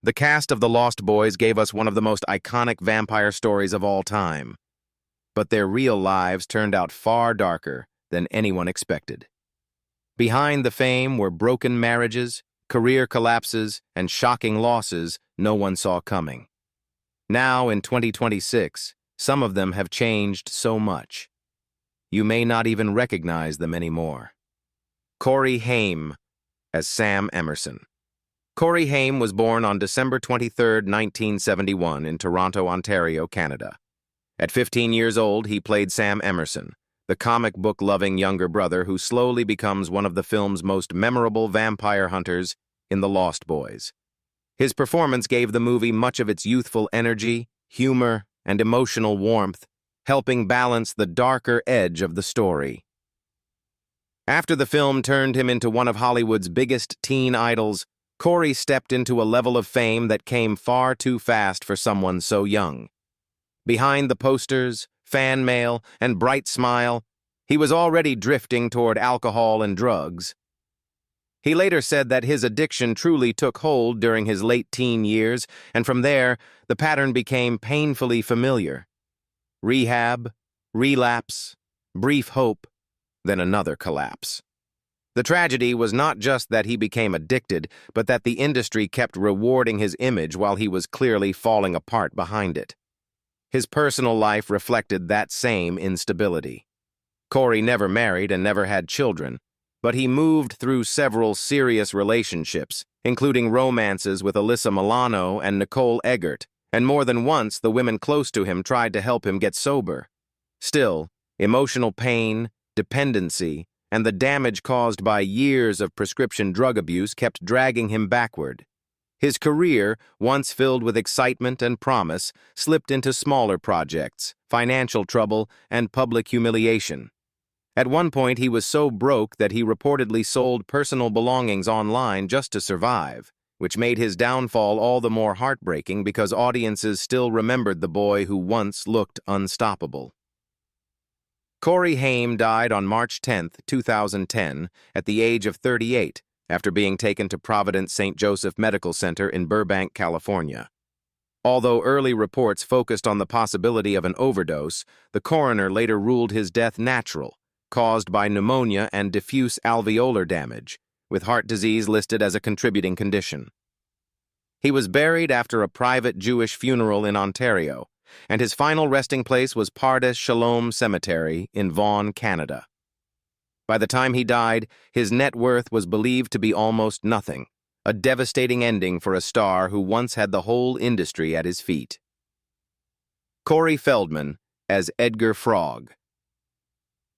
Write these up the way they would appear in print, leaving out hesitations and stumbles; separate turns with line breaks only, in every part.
The cast of The Lost Boys gave us one of the most iconic vampire stories of all time. But their real lives turned out far darker than anyone expected. Behind the fame were broken marriages, career collapses, and shocking losses no one saw coming. Now, in 2026, some of them have changed so much. You may not even recognize them anymore. Corey Haim as Sam Emerson. Corey Haim was born on December 23, 1971, in Toronto, Ontario, Canada. At 15 years old, he played Sam Emerson, the comic book-loving younger brother who slowly becomes one of the film's most memorable vampire hunters in The Lost Boys. His performance gave the movie much of its youthful energy, humor, and emotional warmth, helping balance the darker edge of the story. After the film turned him into one of Hollywood's biggest teen idols, Corey stepped into a level of fame that came far too fast for someone so young. Behind the posters, fan mail, and bright smile, he was already drifting toward alcohol and drugs. He later said that his addiction truly took hold during his late teen years, and from there, the pattern became painfully familiar. Rehab, relapse, brief hope, then another collapse. The tragedy was not just that he became addicted, but that the industry kept rewarding his image while he was clearly falling apart behind it. His personal life reflected that same instability. Corey never married and never had children, but he moved through several serious relationships, including romances with Alyssa Milano and Nicole Eggert, and more than once the women close to him tried to help him get sober. Still, emotional pain, dependency, and the damage caused by years of prescription drug abuse kept dragging him backward. His career, once filled with excitement and promise, slipped into smaller projects, financial trouble, and public humiliation. At one point, he was so broke that he reportedly sold personal belongings online just to survive, which made his downfall all the more heartbreaking because audiences still remembered the boy who once looked unstoppable. Corey Haim died on March 10, 2010, at the age of 38, after being taken to Providence St. Joseph Medical Center in Burbank, California. Although early reports focused on the possibility of an overdose, the coroner later ruled his death natural, caused by pneumonia and diffuse alveolar damage, with heart disease listed as a contributing condition. He was buried after a private Jewish funeral in Ontario, and his final resting place was Pardes Shalom Cemetery in Vaughan, Canada. By the time he died, his net worth was believed to be almost nothing, a devastating ending for a star who once had the whole industry at his feet. Corey Feldman as Edgar Frog.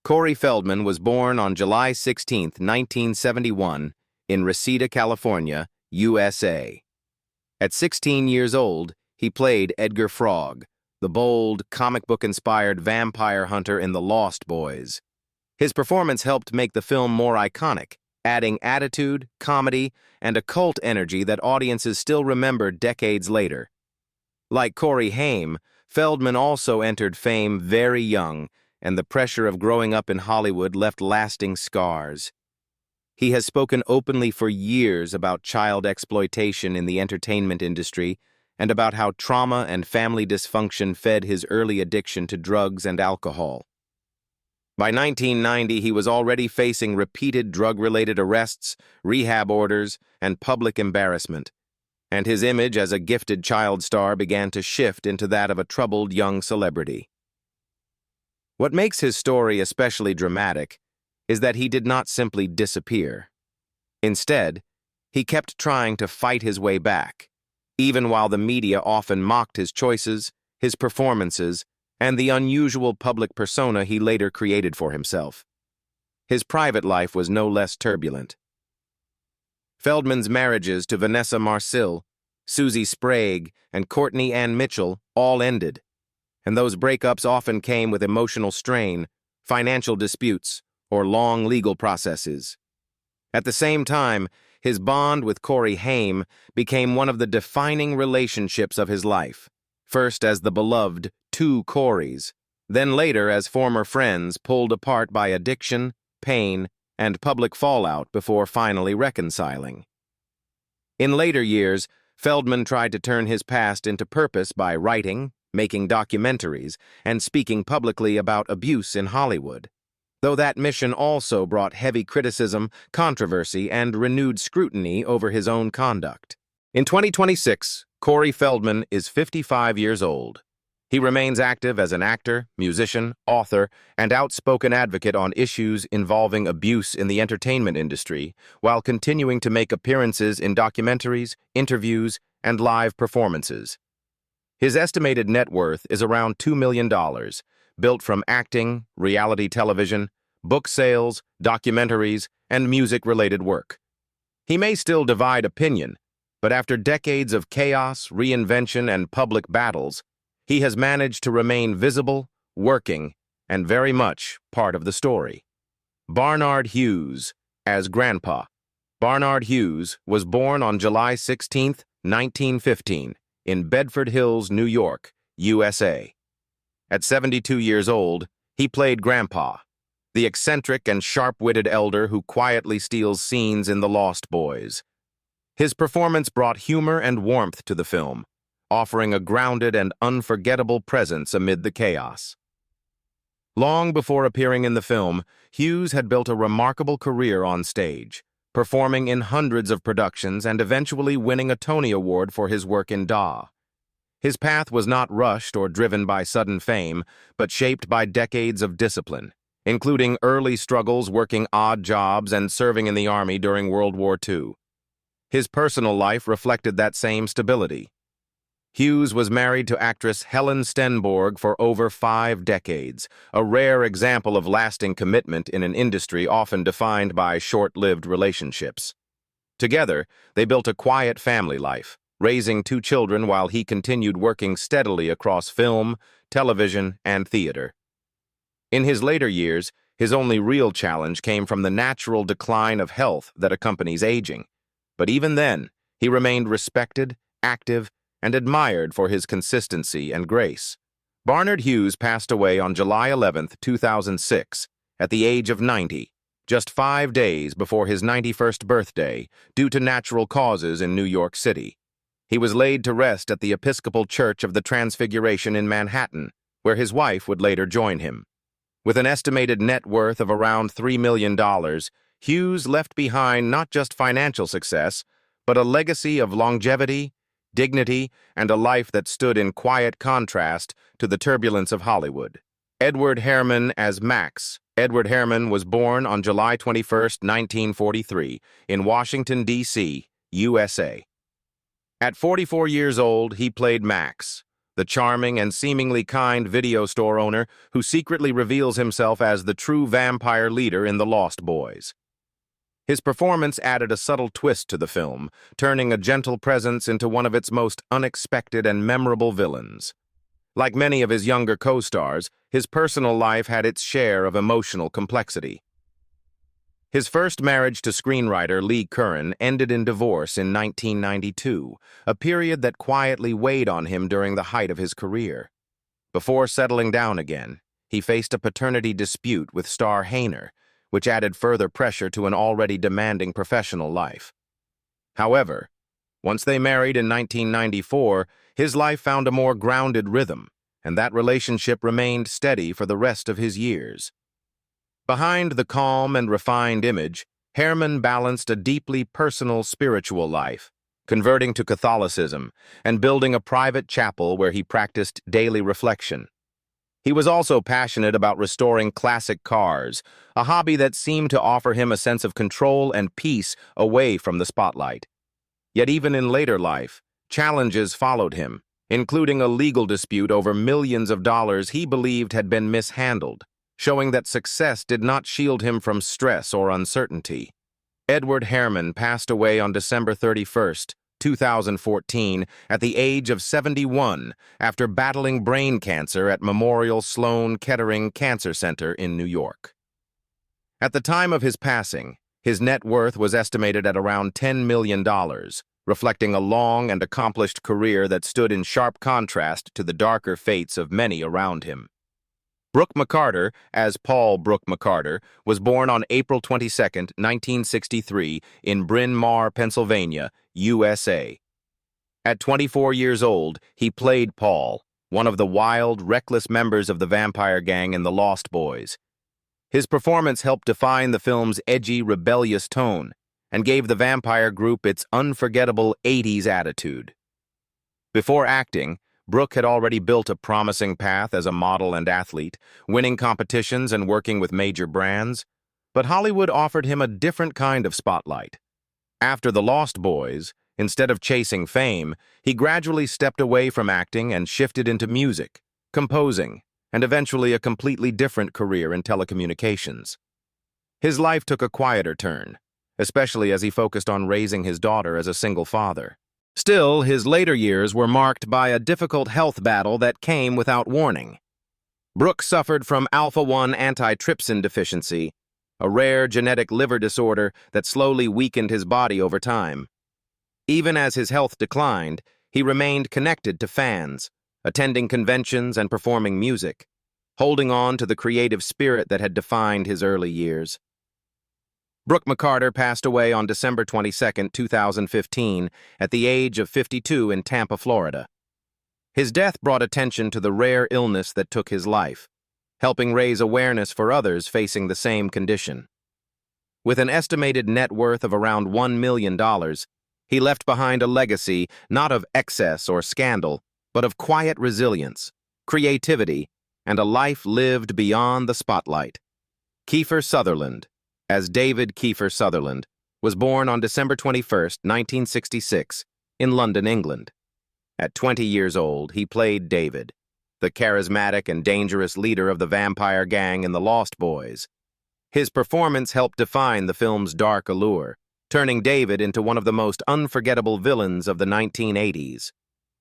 Corey Feldman was born on July 16, 1971, in Reseda, California, USA. At 16 years old, he played Edgar Frog, the bold, comic book-inspired vampire hunter in The Lost Boys. His performance helped make the film more iconic, adding attitude, comedy, and a cult energy that audiences still remember decades later. Like Corey Haim, Feldman also entered fame very young, and the pressure of growing up in Hollywood left lasting scars. He has spoken openly for years about child exploitation in the entertainment industry and about how trauma and family dysfunction fed his early addiction to drugs and alcohol. By 1990, he was already facing repeated drug-related arrests, rehab orders, and public embarrassment, and his image as a gifted child star began to shift into that of a troubled young celebrity. What makes his story especially dramatic is that he did not simply disappear. Instead, he kept trying to fight his way back, even while the media often mocked his choices, his performances, and the unusual public persona he later created for himself. His private life was no less turbulent. Feldman's marriages to Vanessa Marcil, Susie Sprague, and Courtney Ann Mitchell all ended, and those breakups often came with emotional strain, financial disputes, or long legal processes. At the same time, his bond with Corey Haim became one of the defining relationships of his life, first as the beloved two Coreys, then later as former friends pulled apart by addiction, pain, and public fallout before finally reconciling. In later years, Feldman tried to turn his past into purpose by writing, making documentaries, and speaking publicly about abuse in Hollywood, though that mission also brought heavy criticism, controversy, and renewed scrutiny over his own conduct. In 2026, Corey Feldman is 55 years old. He remains active as an actor, musician, author, and outspoken advocate on issues involving abuse in the entertainment industry, while continuing to make appearances in documentaries, interviews, and live performances. His estimated net worth is around $2 million, built from acting, reality television, book sales, documentaries, and music-related work. He may still divide opinion, but after decades of chaos, reinvention, and public battles, he has managed to remain visible, working, and very much part of the story. Barnard Hughes, as Grandpa. Barnard Hughes was born on July 16, 1915, in Bedford Hills, New York, USA. At 72 years old, he played Grandpa, the eccentric and sharp-witted elder who quietly steals scenes in The Lost Boys. His performance brought humor and warmth to the film, offering a grounded and unforgettable presence amid the chaos. Long before appearing in the film, Hughes had built a remarkable career on stage, performing in hundreds of productions and eventually winning a Tony Award for his work in Da. His path was not rushed or driven by sudden fame, but shaped by decades of discipline, including early struggles working odd jobs and serving in the Army during World War II. His personal life reflected that same stability. Hughes was married to actress Helen Stenborg for over 5 decades, a rare example of lasting commitment in an industry often defined by short-lived relationships. Together, they built a quiet family life, raising 2 children while he continued working steadily across film, television, and theater. In his later years, his only real challenge came from the natural decline of health that accompanies aging. But even then, he remained respected, active, and admired for his consistency and grace. Barnard Hughes passed away on July 11, 2006, at the age of 90, just 5 days before his 91st birthday, due to natural causes in New York City. He was laid to rest at the Episcopal Church of the Transfiguration in Manhattan, where his wife would later join him. With an estimated net worth of around $3 million, Hughes left behind not just financial success, but a legacy of longevity, dignity, and a life that stood in quiet contrast to the turbulence of Hollywood. Edward Herrmann as Max. Edward Herrmann was born on July 21, 1943, in Washington, D.C., USA. At 44 years old, he played Max, the charming and seemingly kind video store owner who secretly reveals himself as the true vampire leader in The Lost Boys. His performance added a subtle twist to the film, turning a gentle presence into one of its most unexpected and memorable villains. Like many of his younger co-stars, his personal life had its share of emotional complexity. His first marriage to screenwriter Lee Curran ended in divorce in 1992, a period that quietly weighed on him during the height of his career. Before settling down again, he faced a paternity dispute with star Haim, which added further pressure to an already demanding professional life. However, once they married in 1994, his life found a more grounded rhythm, and that relationship remained steady for the rest of his years. Behind the calm and refined image, Herrmann balanced a deeply personal spiritual life, converting to Catholicism and building a private chapel where he practiced daily reflection. He was also passionate about restoring classic cars, a hobby that seemed to offer him a sense of control and peace away from the spotlight. Yet even in later life, challenges followed him, including a legal dispute over millions of dollars he believed had been mishandled, showing that success did not shield him from stress or uncertainty. Edward Herrmann passed away on December 31, 2014, at the age of 71 after battling brain cancer at Memorial Sloan Kettering Cancer Center in New York. At the time of his passing, his net worth was estimated at around $10 million, reflecting a long and accomplished career that stood in sharp contrast to the darker fates of many around him. Brooke McCarter, as Paul Brooke McCarter, was born on April 22, 1963, in Bryn Mawr, Pennsylvania, USA. At 24 years old, he played Paul, one of the wild, reckless members of the vampire gang in The Lost Boys. His performance helped define the film's edgy, rebellious tone and gave the vampire group its unforgettable 80s attitude. Before acting, Brooke had already built a promising path as a model and athlete, winning competitions and working with major brands, but Hollywood offered him a different kind of spotlight. After The Lost Boys, instead of chasing fame, he gradually stepped away from acting and shifted into music, composing, and eventually a completely different career in telecommunications. His life took a quieter turn, especially as he focused on raising his daughter as a single father. Still, his later years were marked by a difficult health battle that came without warning. Brooke suffered from alpha-1 antitrypsin deficiency, a rare genetic liver disorder that slowly weakened his body over time. Even as his health declined, he remained connected to fans, attending conventions and performing music, holding on to the creative spirit that had defined his early years. Brooke McCarter passed away on December 22, 2015, at the age of 52 in Tampa, Florida. His death brought attention to the rare illness that took his life, helping raise awareness for others facing the same condition. With an estimated net worth of around $1 million, he left behind a legacy not of excess or scandal, but of quiet resilience, creativity, and a life lived beyond the spotlight. Kiefer Sutherland, as David Kiefer Sutherland, was born on December 21, 1966, in London, England. At 20 years old, he played David, the charismatic and dangerous leader of the vampire gang in The Lost Boys. His performance helped define the film's dark allure, turning David into one of the most unforgettable villains of the 1980s.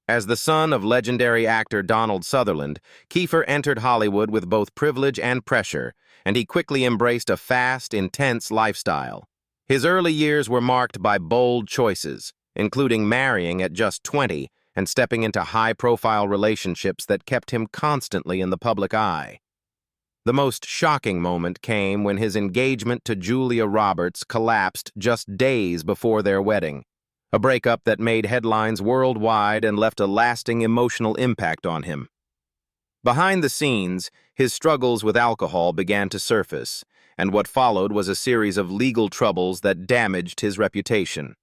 As the son of legendary actor Donald Sutherland, Kiefer entered Hollywood with both privilege and pressure, and he quickly embraced a fast, intense lifestyle. His early years were marked by bold choices, including marrying at just 20 and stepping into high-profile relationships that kept him constantly in the public eye. The most shocking moment came when his engagement to Julia Roberts collapsed just days before their wedding, a breakup that made headlines worldwide and left a lasting emotional impact on him. Behind the scenes, his struggles with alcohol began to surface, and what followed was a series of legal troubles that damaged his reputation.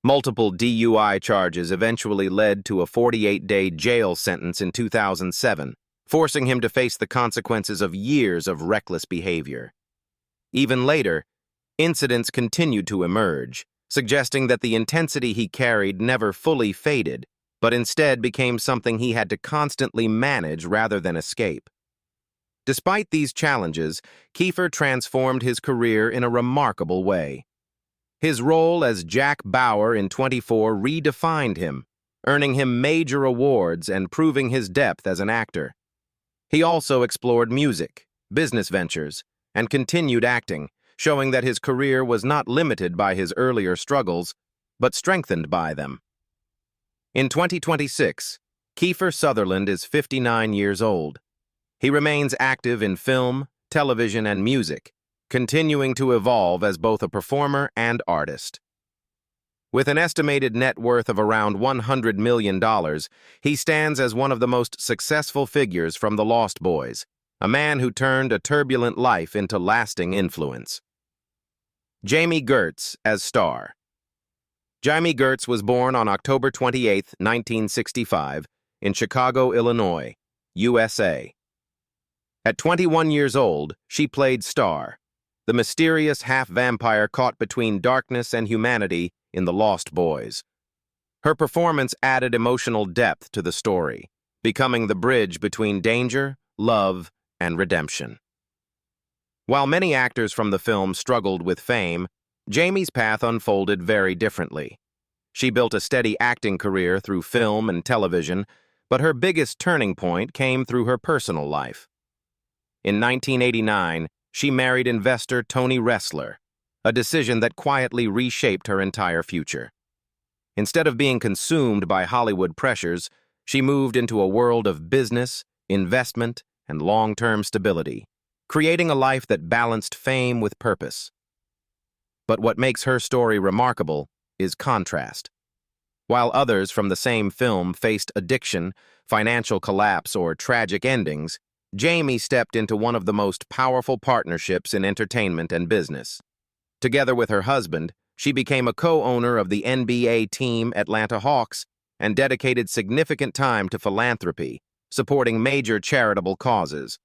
Multiple DUI charges eventually led to a 48-day jail sentence in 2007, forcing him to face the consequences of years of reckless behavior. Even later, incidents continued to emerge, suggesting that the intensity he carried never fully faded, but instead became something he had to constantly manage rather than escape. Despite these challenges, Kiefer transformed his career in a remarkable way. His role as Jack Bauer in 24 redefined him, earning him major awards and proving his depth as an actor. He also explored music, business ventures, and continued acting, showing that his career was not limited by his earlier struggles, but strengthened by them. In 2026, Kiefer Sutherland is 59 years old. He remains active in film, television, and music, continuing to evolve as both a performer and artist. With an estimated net worth of around $100 million, he stands as one of the most successful figures from The Lost Boys, a man who turned a turbulent life into lasting influence. Jami Gertz as star. Jami Gertz was born on October 28, 1965, in Chicago, Illinois, USA. At 21 years old, she played Star, the mysterious half-vampire caught between darkness and humanity in The Lost Boys. Her performance added emotional depth to the story, becoming the bridge between danger, love, and redemption. While many actors from the film struggled with fame, Jami's path unfolded very differently. She built a steady acting career through film and television, but her biggest turning point came through her personal life. In 1989, she married investor Tony Ressler, a decision that quietly reshaped her entire future. Instead of being consumed by Hollywood pressures, she moved into a world of business, investment, and long-term stability, creating a life that balanced fame with purpose. But what makes her story remarkable is contrast. While others from the same film faced addiction, financial collapse, or tragic endings, Jami stepped into one of the most powerful partnerships in entertainment and business. Together with her husband, she became a co-owner of the NBA team Atlanta Hawks and dedicated significant time to philanthropy, supporting major charitable causes.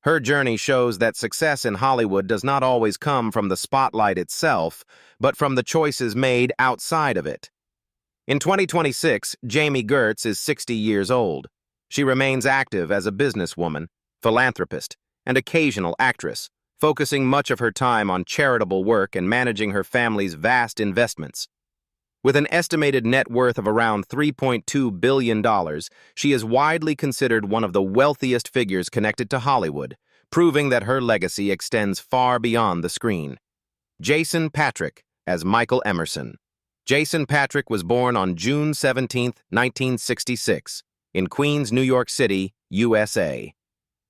Her journey shows that success in Hollywood does not always come from the spotlight itself, but from the choices made outside of it. In 2026, Jami Gertz is 60 years old. She remains active as a businesswoman, philanthropist, and occasional actress, focusing much of her time on charitable work and managing her family's vast investments. With an estimated net worth of around $3.2 billion, she is widely considered one of the wealthiest figures connected to Hollywood, proving that her legacy extends far beyond the screen. Patric as Michael Emerson. Patric was born on June 17, 1966, in Queens, New York City, USA.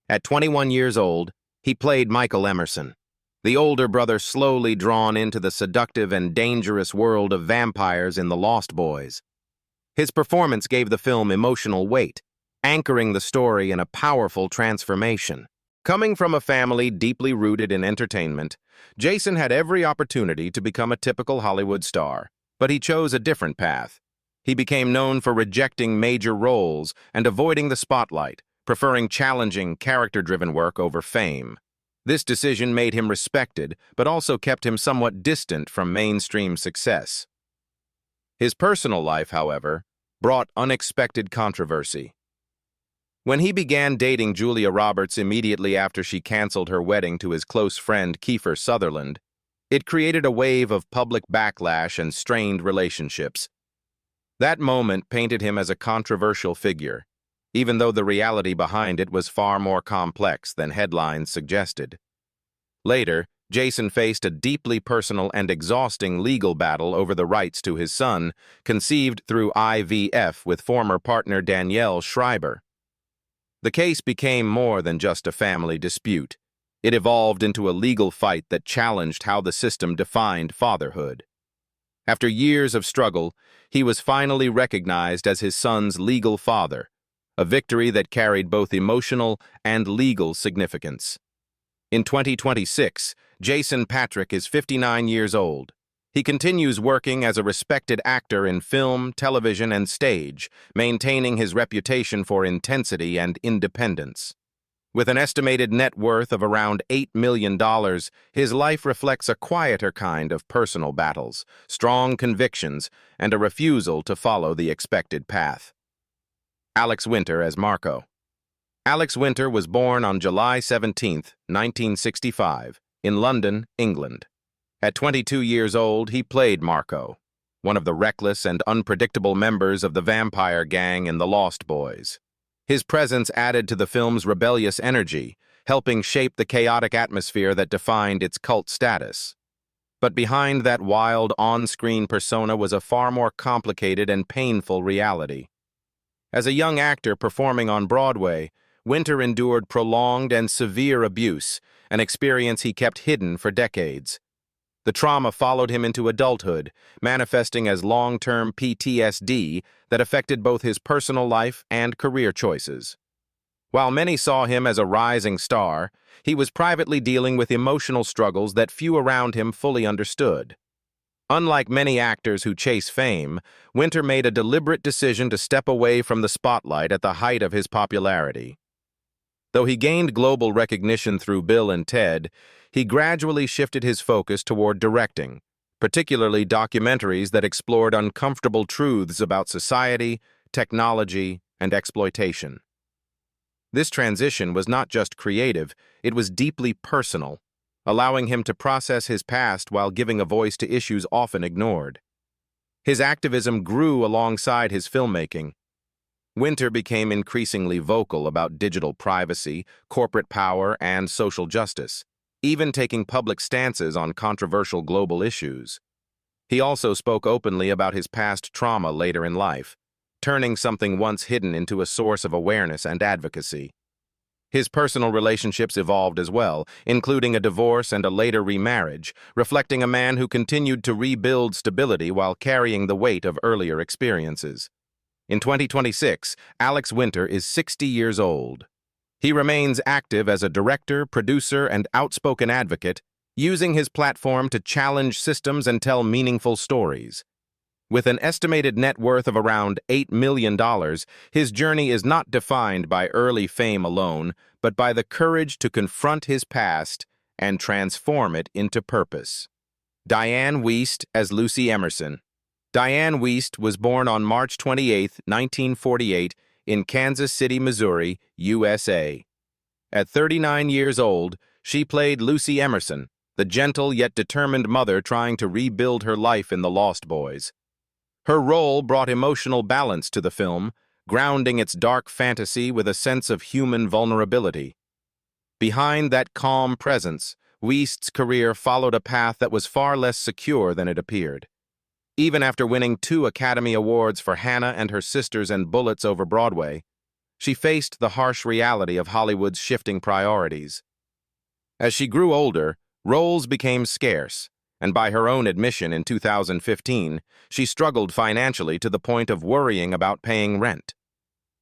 At 21 years old, he played Michael Emerson, the older brother slowly drawn into the seductive and dangerous world of vampires in The Lost Boys. His performance gave the film emotional weight, anchoring the story in a powerful transformation. Coming from a family deeply rooted in entertainment, Jason had every opportunity to become a typical Hollywood star, but he chose a different path. He became known for rejecting major roles and avoiding the spotlight, preferring challenging, character-driven work over fame. This decision made him respected, but also kept him somewhat distant from mainstream success. His personal life, however, brought unexpected controversy. When he began dating Julia Roberts immediately after she canceled her wedding to his close friend Kiefer Sutherland, it created a wave of public backlash and strained relationships. That moment painted him as a controversial figure, even though the reality behind it was far more complex than headlines suggested. Later, Jason faced a deeply personal and exhausting legal battle over the rights to his son, conceived through IVF with former partner Danielle Schreiber. The case became more than just a family dispute. It evolved into a legal fight that challenged how the system defined fatherhood. After years of struggle, he was finally recognized as his son's legal father, a victory that carried both emotional and legal significance. In 2026, Patric is 59 years old. He continues working as a respected actor in film, television, and stage, maintaining his reputation for intensity and independence. With an estimated net worth of around $8 million, his life reflects a quieter kind of personal battles, strong convictions, and a refusal to follow the expected path. Alex Winter as Marco. Alex Winter was born on July 17, 1965, in London, England. At 22 years old, he played Marco, one of the reckless and unpredictable members of the vampire gang in The Lost Boys. His presence added to the film's rebellious energy, helping shape the chaotic atmosphere that defined its cult status. But behind that wild on-screen persona was a far more complicated and painful reality. As a young actor performing on Broadway, Winter endured prolonged and severe abuse, an experience he kept hidden for decades. The trauma followed him into adulthood, manifesting as long-term PTSD that affected both his personal life and career choices. While many saw him as a rising star, he was privately dealing with emotional struggles that few around him fully understood. Unlike many actors who chase fame, Winter made a deliberate decision to step away from the spotlight at the height of his popularity. Though he gained global recognition through Bill and Ted, he gradually shifted his focus toward directing, particularly documentaries that explored uncomfortable truths about society, technology, and exploitation. This transition was not just creative, it was deeply personal, allowing him to process his past while giving a voice to issues often ignored. His activism grew alongside his filmmaking. Winter became increasingly vocal about digital privacy, corporate power, and social justice, even taking public stances on controversial global issues. He also spoke openly about his past trauma later in life, turning something once hidden into a source of awareness and advocacy. His personal relationships evolved as well, including a divorce and a later remarriage, reflecting a man who continued to rebuild stability while carrying the weight of earlier experiences. In 2026, Alex Winter is 60 years old. He remains active as a director, producer, and outspoken advocate, using his platform to challenge systems and tell meaningful stories. With an estimated net worth of around $8 million, his journey is not defined by early fame alone, but by the courage to confront his past and transform it into purpose. Dianne Wiest as Lucy Emerson. Dianne Wiest was born on March 28, 1948, in Kansas City, Missouri, USA. At 39 years old, she played Lucy Emerson, the gentle yet determined mother trying to rebuild her life in The Lost Boys. Her role brought emotional balance to the film, grounding its dark fantasy with a sense of human vulnerability. Behind that calm presence, Wiest's career followed a path that was far less secure than it appeared. Even after winning 2 Academy Awards for Hannah and Her Sisters and Bullets over Broadway, she faced the harsh reality of Hollywood's shifting priorities. As she grew older, roles became scarce, and by her own admission in 2015, she struggled financially to the point of worrying about paying rent.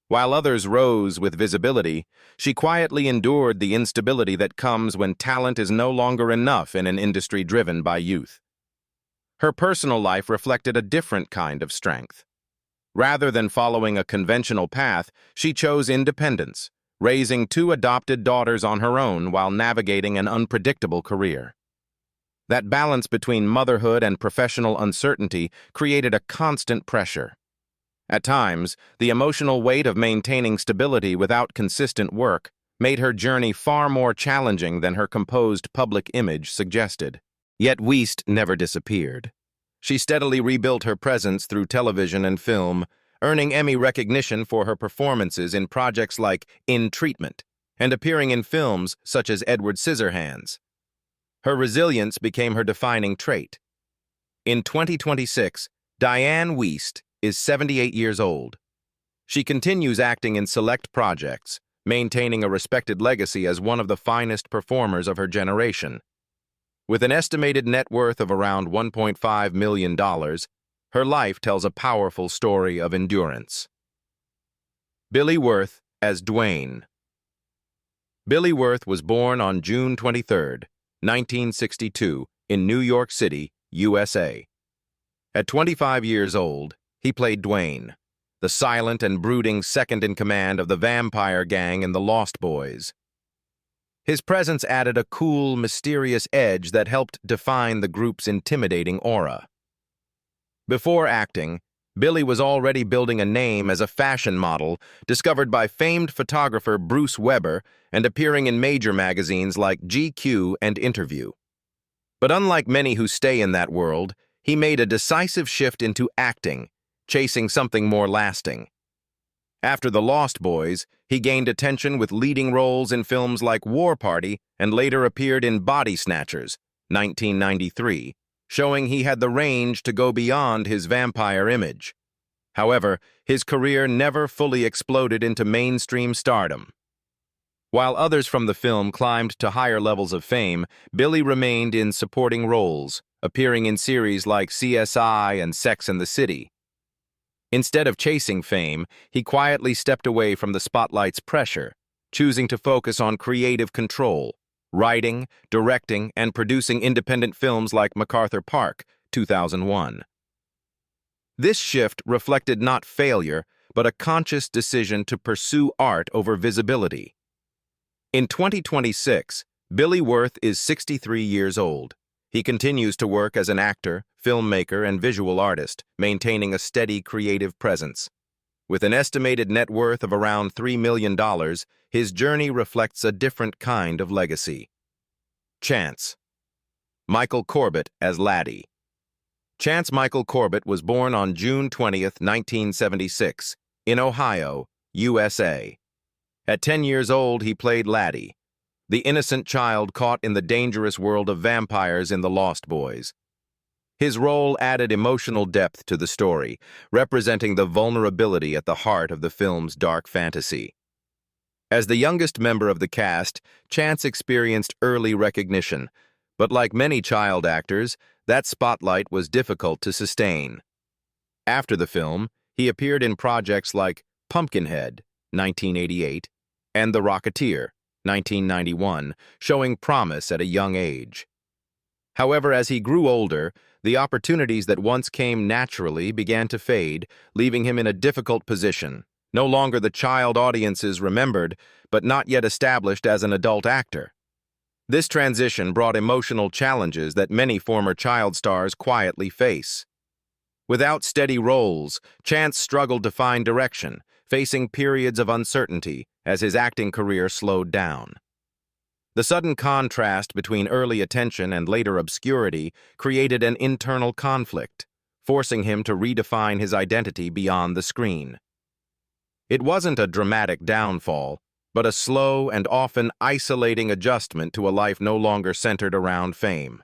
While others rose with visibility, she quietly endured the instability that comes when talent is no longer enough in an industry driven by youth. Her personal life reflected a different kind of strength. Rather than following a conventional path, she chose independence, raising 2 adopted daughters on her own while navigating an unpredictable career. That balance between motherhood and professional uncertainty created a constant pressure. At times, the emotional weight of maintaining stability without consistent work made her journey far more challenging than her composed public image suggested. Yet Wiest never disappeared. She steadily rebuilt her presence through television and film, earning Emmy recognition for her performances in projects like In Treatment and appearing in films such as Edward Scissorhands. Her resilience became her defining trait. In 2026, Dianne Wiest is 78 years old. She continues acting in select projects, maintaining a respected legacy as one of the finest performers of her generation. With an estimated net worth of around $1.5 million, her life tells a powerful story of endurance. Billy Wirth as Dwayne. Billy Wirth was born on June 23, 1962, in New York City, USA. At 25 years old, he played Dwayne, the silent and brooding second-in-command of the vampire gang in The Lost Boys. His presence added a cool, mysterious edge that helped define the group's intimidating aura. Before acting, Billy was already building a name as a fashion model, discovered by famed photographer Bruce Weber and appearing in major magazines like GQ and Interview. But unlike many who stay in that world, he made a decisive shift into acting, chasing something more lasting. After The Lost Boys, he gained attention with leading roles in films like War Party and later appeared in Body Snatchers, 1993, showing he had the range to go beyond his vampire image. However, his career never fully exploded into mainstream stardom. While others from the film climbed to higher levels of fame, Billy remained in supporting roles, appearing in series like CSI and Sex and the City. Instead of chasing fame, he quietly stepped away from the spotlight's pressure, choosing to focus on creative control, writing, directing, and producing independent films like MacArthur Park, 2001. This shift reflected not failure, but a conscious decision to pursue art over visibility. In 2026, Billy Wirth is 63 years old. He continues to work as an actor, filmmaker, and visual artist, maintaining a steady creative presence. With an estimated net worth of around $3 million, his journey reflects a different kind of legacy. Chance. Michael Corbett as Laddie. Chance Michael Corbett was born on June 20, 1976, in Ohio, USA. At 10 years old, he played Laddie, the innocent child caught in the dangerous world of vampires in The Lost Boys. His role added emotional depth to the story, representing the vulnerability at the heart of the film's dark fantasy. As the youngest member of the cast, Chance experienced early recognition, but like many child actors, that spotlight was difficult to sustain. After the film, he appeared in projects like Pumpkinhead, 1988, and The Rocketeer, 1991, showing promise at a young age. However, as he grew older, the opportunities that once came naturally began to fade, leaving him in a difficult position, no longer the child audiences remembered, but not yet established as an adult actor. This transition brought emotional challenges that many former child stars quietly face. Without steady roles, Chance struggled to find direction, facing periods of uncertainty as his acting career slowed down. The sudden contrast between early attention and later obscurity created an internal conflict, forcing him to redefine his identity beyond the screen. It wasn't a dramatic downfall, but a slow and often isolating adjustment to a life no longer centered around fame.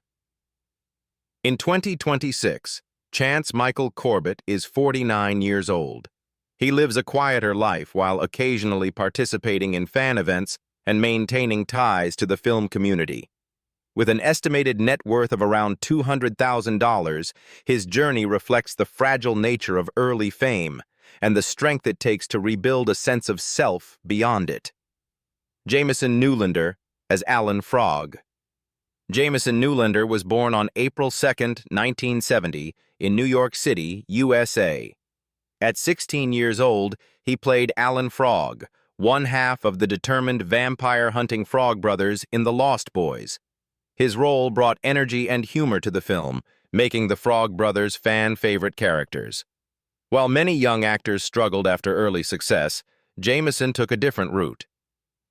In 2026, Chance Michael Corbett is 49 years old. He lives a quieter life while occasionally participating in fan events and maintaining ties to the film community. With an estimated net worth of around $200,000, his journey reflects the fragile nature of early fame and the strength it takes to rebuild a sense of self beyond it. Jamison Newlander as Alan Frog. Jamison Newlander was born on April 2, 1970, in New York City, USA. At 16 years old, he played Alan Frog, one half of the determined vampire-hunting Frog brothers in The Lost Boys. His role brought energy and humor to the film, making the Frog brothers fan-favorite characters. While many young actors struggled after early success, Jamison took a different route.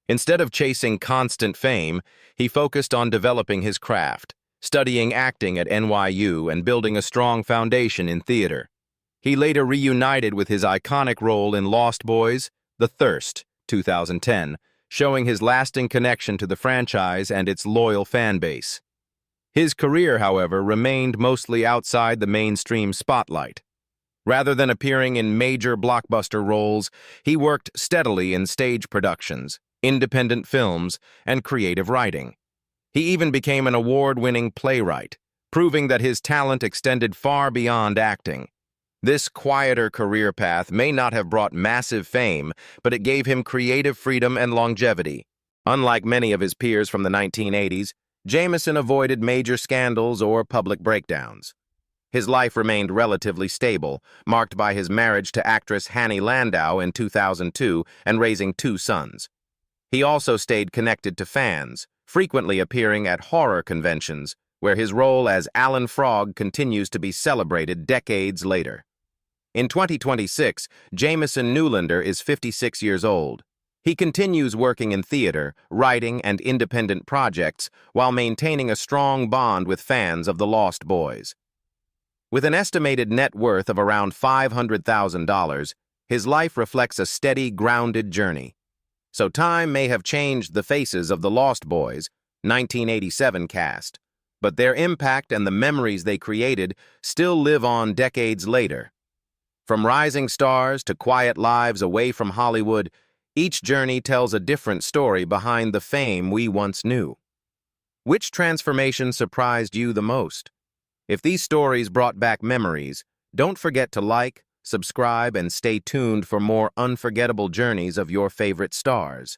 Instead of chasing constant fame, he focused on developing his craft, studying acting at NYU and building a strong foundation in theater. He later reunited with his iconic role in Lost Boys, The Thirst, 2010, showing his lasting connection to the franchise and its loyal fan base. His career, however, remained mostly outside the mainstream spotlight. Rather than appearing in major blockbuster roles, he worked steadily in stage productions, independent films, and creative writing. He even became an award-winning playwright, proving that his talent extended far beyond acting. This quieter career path may not have brought massive fame, but it gave him creative freedom and longevity. Unlike many of his peers from the 1980s, Jamison avoided major scandals or public breakdowns. His life remained relatively stable, marked by his marriage to actress Hanny Landau in 2002 and raising 2 sons. He also stayed connected to fans, frequently appearing at horror conventions, where his role as Alan Frog continues to be celebrated decades later. In 2026, Jamison Newlander is 56 years old. He continues working in theater, writing, and independent projects while maintaining a strong bond with fans of The Lost Boys. With an estimated net worth of around $500,000, his life reflects a steady, grounded journey. So time may have changed the faces of The Lost Boys, 1987 cast, but their impact and the memories they created still live on decades later. From rising stars to quiet lives away from Hollywood, each journey tells a different story behind the fame we once knew. Which transformation surprised you the most? If these stories brought back memories, don't forget to like, subscribe, and stay tuned for more unforgettable journeys of your favorite stars.